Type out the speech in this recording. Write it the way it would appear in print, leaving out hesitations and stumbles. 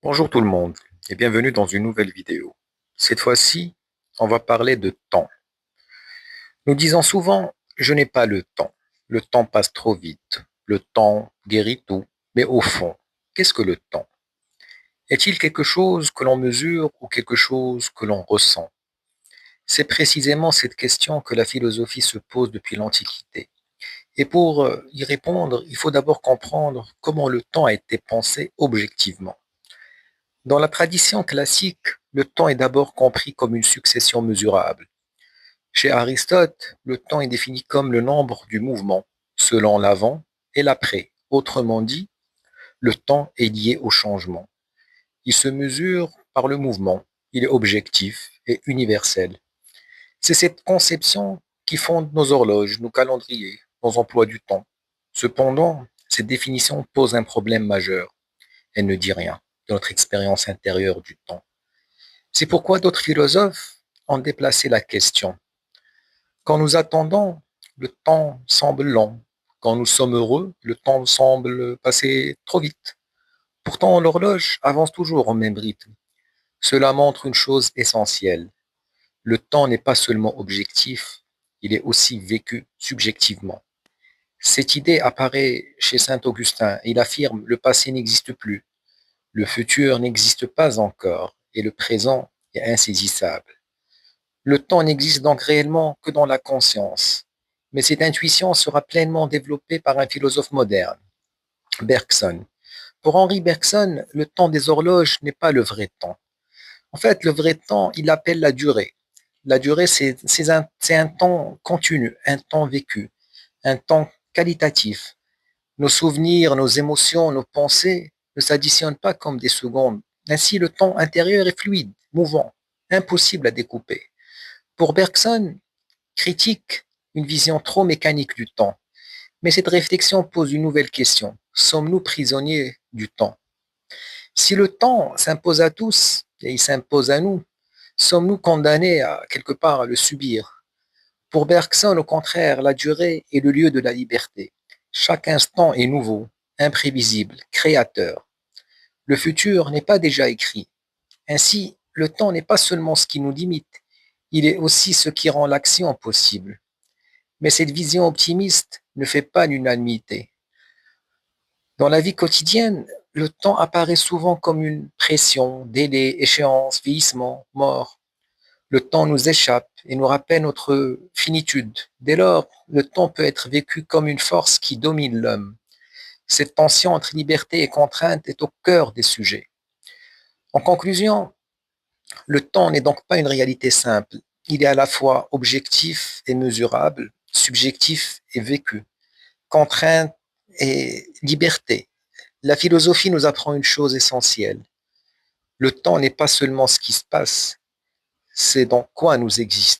Bonjour tout le monde et bienvenue dans une nouvelle vidéo. Cette fois-ci, on va parler de temps. Nous disons souvent, je n'ai pas le temps. Le temps passe trop vite. Le temps guérit tout. Mais au fond, qu'est-ce que le temps? Est-il quelque chose que l'on mesure ou quelque chose que l'on ressent? C'est précisément cette question que la philosophie se pose depuis l'Antiquité. Et pour y répondre, il faut d'abord comprendre comment le temps a été pensé objectivement. Dans la tradition classique, le temps est d'abord compris comme une succession mesurable. Chez Aristote, le temps est défini comme le nombre du mouvement, selon l'avant et l'après. Autrement dit, le temps est lié au changement. Il se mesure par le mouvement. Il est objectif et universel. C'est cette conception qui fonde nos horloges, nos calendriers, nos emplois du temps. Cependant, cette définition pose un problème majeur. Elle ne dit rien de notre expérience intérieure du temps. C'est pourquoi d'autres philosophes ont déplacé la question. Quand nous attendons, le temps semble long. Quand nous sommes heureux, le temps semble passer trop vite. Pourtant, l'horloge avance toujours au même rythme. Cela montre une chose essentielle. Le temps n'est pas seulement objectif, il est aussi vécu subjectivement. Cette idée apparaît chez saint Augustin. Il affirme le passé n'existe plus, le futur n'existe pas encore et le présent est insaisissable. Le temps n'existe donc réellement que dans la conscience, mais cette intuition sera pleinement développée par un philosophe moderne, Bergson. Pour Henri Bergson, le temps des horloges n'est pas le vrai temps. En fait, le vrai temps, il appelle la durée. La durée, c'est un temps continu, un temps vécu, un temps qualitatif. Nos souvenirs, nos émotions, nos pensées ne s'additionnent pas comme des secondes. Ainsi, le temps intérieur est fluide, mouvant, impossible à découper. Pour Bergson, critique une vision trop mécanique du temps. Mais cette réflexion pose une nouvelle question. Sommes-nous prisonniers du temps? Si le temps s'impose à tous et il s'impose à nous, sommes-nous condamnés à quelque part à le subir? Pour Bergson, au contraire, la durée est le lieu de la liberté. Chaque instant est nouveau, imprévisible, créateur. Le futur n'est pas déjà écrit. Ainsi, le temps n'est pas seulement ce qui nous limite, il est aussi ce qui rend l'action possible. Mais cette vision optimiste ne fait pas l'unanimité. Dans la vie quotidienne, le temps apparaît souvent comme une pression, délai, échéance, vieillissement, mort. Le temps nous échappe et nous rappelle notre finitude. Dès lors, le temps peut être vécu comme une force qui domine l'homme. Cette tension entre liberté et contrainte est au cœur des sujets. En conclusion, le temps n'est donc pas une réalité simple. Il est à la fois objectif et mesurable, subjectif et vécu, contrainte et liberté. La philosophie nous apprend une chose essentielle. Le temps n'est pas seulement ce qui se passe, c'est dans quoi nous existons.